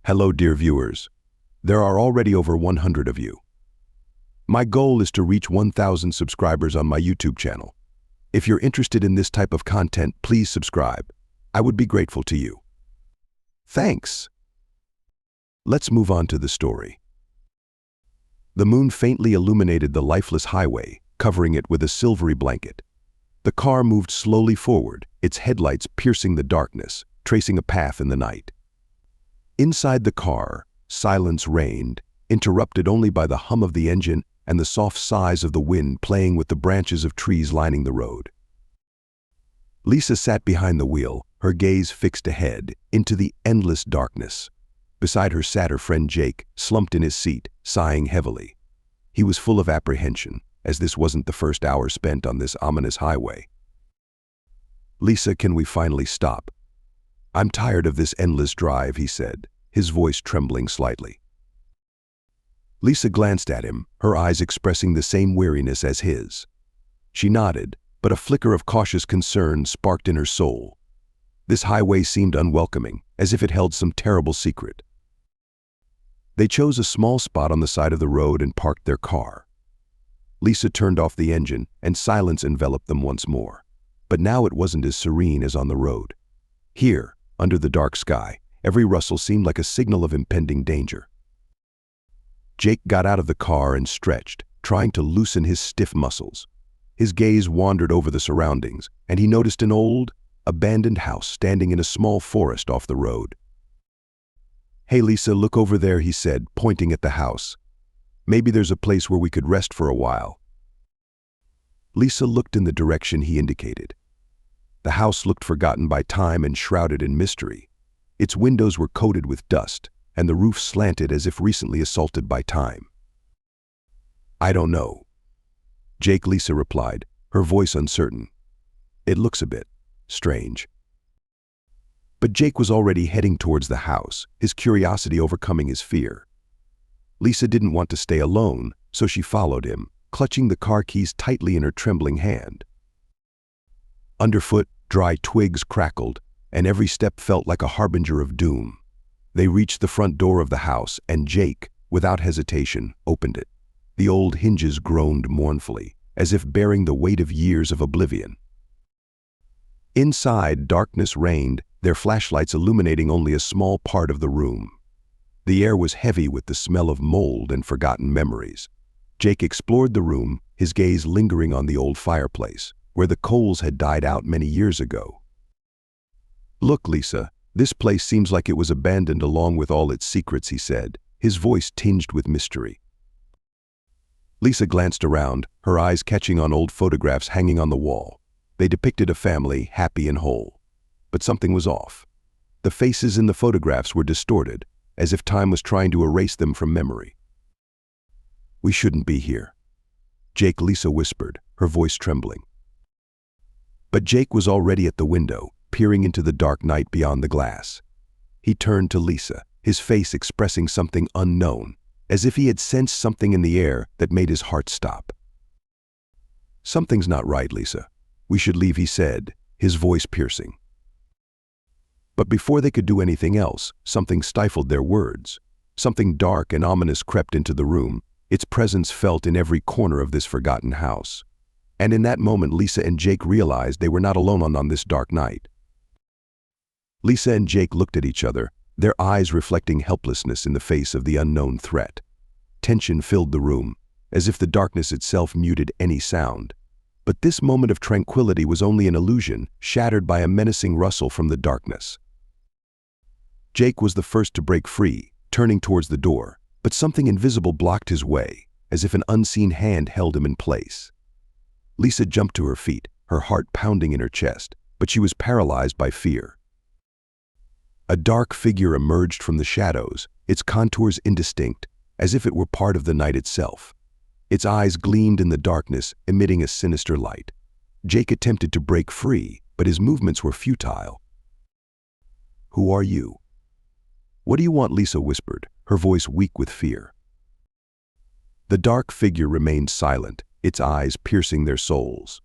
Hello, dear viewers. There are already over 100 of you. My goal is to reach 1,000 subscribers on my YouTube channel. If you're interested in this type of content, please subscribe. I would be grateful to you. Thanks. Let's move on to the story. The moon faintly illuminated the lifeless highway, covering it with a silvery blanket. The car moved slowly forward, its headlights piercing the darkness, tracing a path in the night. Inside the car, silence reigned, interrupted only by the hum of the engine and the soft sighs of the wind playing with the branches of trees lining the road. Lisa sat behind the wheel, her gaze fixed ahead, into the endless darkness. Beside her sat her friend Jake, slumped in his seat, sighing heavily. He was full of apprehension, as this wasn't the first hour spent on this ominous highway. "Lisa, can we finally stop? I'm tired of this endless drive," he said, his voice trembling slightly. Lisa glanced at him, her eyes expressing the same weariness as his. She nodded, but a flicker of cautious concern sparked in her soul. This highway seemed unwelcoming, as if it held some terrible secret. They chose a small spot on the side of the road and parked their car. Lisa turned off the engine, and silence enveloped them once more. But now it wasn't as serene as on the road. Here, under the dark sky, every rustle seemed like a signal of impending danger. Jake got out of the car and stretched, trying to loosen his stiff muscles. His gaze wandered over the surroundings, and he noticed an old, abandoned house standing in a small forest off the road. "Hey Lisa, look over there," he said, pointing at the house. "Maybe there's a place where we could rest for a while." Lisa looked in the direction he indicated. The house looked forgotten by time and shrouded in mystery. Its windows were coated with dust, and the roof slanted as if recently assaulted by time. "I don't know," Lisa replied, her voice uncertain. "It looks a bit strange." But Jake was already heading towards the house, his curiosity overcoming his fear. Lisa didn't want to stay alone, so she followed him, clutching the car keys tightly in her trembling hand. Underfoot, dry twigs crackled, and every step felt like a harbinger of doom. They reached the front door of the house, and Jake, without hesitation, opened it. The old hinges groaned mournfully, as if bearing the weight of years of oblivion. Inside, darkness reigned, their flashlights illuminating only a small part of the room. The air was heavy with the smell of mold and forgotten memories. Jake explored the room, his gaze lingering on the old fireplace, where the coals had died out many years ago. "Look, Lisa, this place seems like it was abandoned along with all its secrets," he said, his voice tinged with mystery. Lisa glanced around, her eyes catching on old photographs hanging on the wall. They depicted a family, happy and whole. But something was off. The faces in the photographs were distorted, as if time was trying to erase them from memory. "We shouldn't be here," Lisa whispered, her voice trembling. But Jake was already at the window, peering into the dark night beyond the glass. He turned to Lisa, his face expressing something unknown, as if he had sensed something in the air that made his heart stop. "Something's not right, Lisa. We should leave," he said, his voice piercing. But before they could do anything else, something stifled their words. Something dark and ominous crept into the room, its presence felt in every corner of this forgotten house. And in that moment, Lisa and Jake realized they were not alone on this dark night. Lisa and Jake looked at each other, their eyes reflecting helplessness in the face of the unknown threat. Tension filled the room, as if the darkness itself muted any sound. But this moment of tranquility was only an illusion, shattered by a menacing rustle from the darkness. Jake was the first to break free, turning towards the door, but something invisible blocked his way, as if an unseen hand held him in place. Lisa jumped to her feet, her heart pounding in her chest, but she was paralyzed by fear. A dark figure emerged from the shadows, its contours indistinct, as if it were part of the night itself. Its eyes gleamed in the darkness, emitting a sinister light. Jake attempted to break free, but his movements were futile. "Who are you?" "What do you want?" Lisa whispered, her voice weak with fear. The dark figure remained silent, its eyes piercing their souls.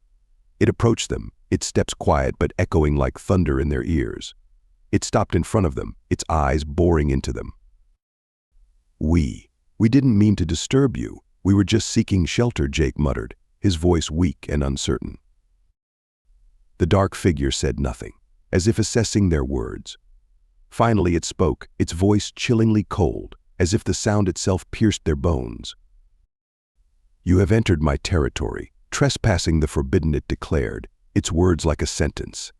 It approached them, its steps quiet but echoing like thunder in their ears. It stopped in front of them, its eyes boring into them. We didn't mean to disturb you. We were just seeking shelter," Jake muttered, his voice weak and uncertain. The dark figure said nothing, as if assessing their words. Finally it spoke, its voice chillingly cold, as if the sound itself pierced their bones. "You have entered my territory, trespassing the forbidden," it declared, its words like a sentence.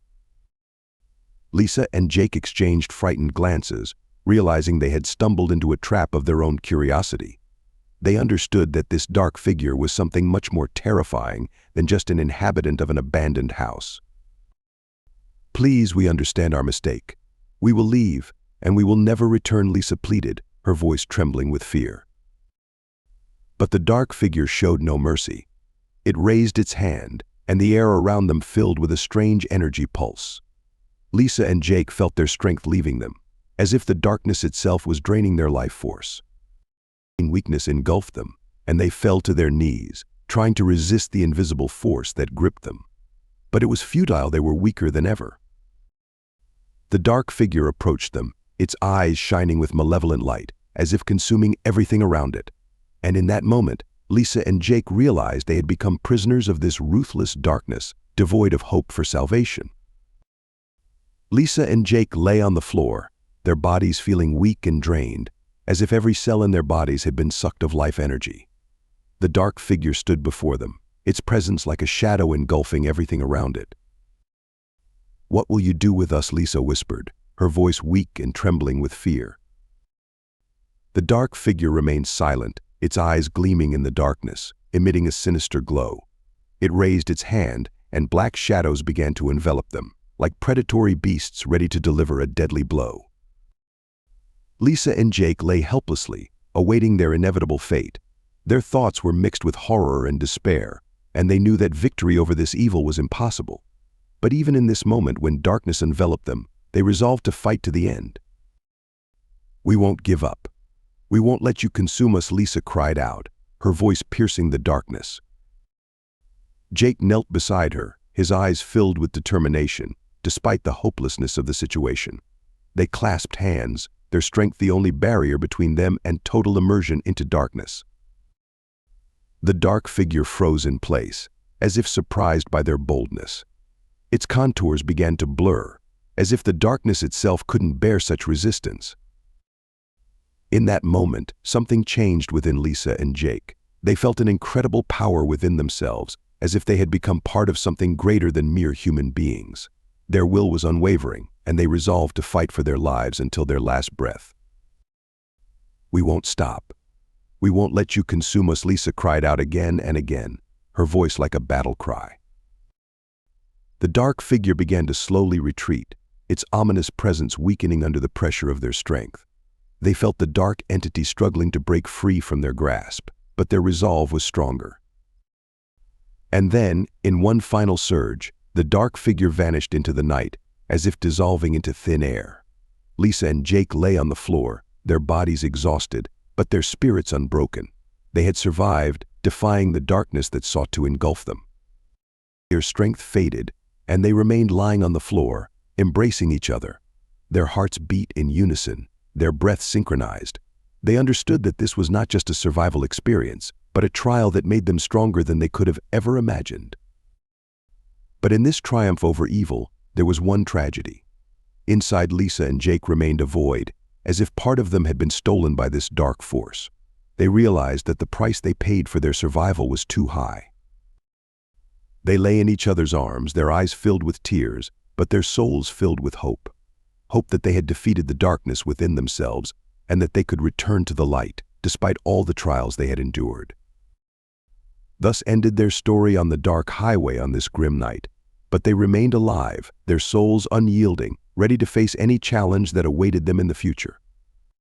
Lisa and Jake exchanged frightened glances, realizing they had stumbled into a trap of their own curiosity. They understood that this dark figure was something much more terrifying than just an inhabitant of an abandoned house. "Please, we understand our mistake. We will leave, and we will never return," Lisa pleaded, her voice trembling with fear. But the dark figure showed no mercy. It raised its hand, and the air around them filled with a strange energy pulse. Lisa and Jake felt their strength leaving them, as if the darkness itself was draining their life force. Weakness engulfed them, and they fell to their knees, trying to resist the invisible force that gripped them. But it was futile, they were weaker than ever. The dark figure approached them, its eyes shining with malevolent light, as if consuming everything around it. And in that moment, Lisa and Jake realized they had become prisoners of this ruthless darkness, devoid of hope for salvation. Lisa and Jake lay on the floor, their bodies feeling weak and drained, as if every cell in their bodies had been sucked of life energy. The dark figure stood before them, its presence like a shadow engulfing everything around it. "What will you do with us?" Lisa whispered, her voice weak and trembling with fear. The dark figure remained silent, its eyes gleaming in the darkness, emitting a sinister glow. It raised its hand, and black shadows began to envelop them, like predatory beasts ready to deliver a deadly blow. Lisa and Jake lay helplessly, awaiting their inevitable fate. Their thoughts were mixed with horror and despair, and they knew that victory over this evil was impossible. But even in this moment when darkness enveloped them, they resolved to fight to the end. "We won't give up. We won't let you consume us," Lisa cried out, her voice piercing the darkness. Jake knelt beside her, his eyes filled with determination, despite the hopelessness of the situation. They clasped hands, their strength the only barrier between them and total immersion into darkness. The dark figure froze in place, as if surprised by their boldness. Its contours began to blur, as if the darkness itself couldn't bear such resistance. In that moment, something changed within Lisa and Jake. They felt an incredible power within themselves, as if they had become part of something greater than mere human beings. Their will was unwavering, and they resolved to fight for their lives until their last breath. "We won't stop. We won't let you consume us," Lisa cried out again and again, her voice like a battle cry. The dark figure began to slowly retreat, its ominous presence weakening under the pressure of their strength. They felt the dark entity struggling to break free from their grasp, but their resolve was stronger. And then, in one final surge, the dark figure vanished into the night, as if dissolving into thin air. Lisa and Jake lay on the floor, their bodies exhausted, but their spirits unbroken. They had survived, defying the darkness that sought to engulf them. Their strength faded, and they remained lying on the floor, embracing each other. Their hearts beat in unison, their breaths synchronized. They understood that this was not just a survival experience, but a trial that made them stronger than they could have ever imagined. But in this triumph over evil, there was one tragedy. Inside Lisa and Jake remained a void, as if part of them had been stolen by this dark force. They realized that the price they paid for their survival was too high. They lay in each other's arms, their eyes filled with tears, but their souls filled with hope. Hope that they had defeated the darkness within themselves and that they could return to the light, despite all the trials they had endured. Thus ended their story on the dark highway on this grim night, but they remained alive, their souls unyielding, ready to face any challenge that awaited them in the future.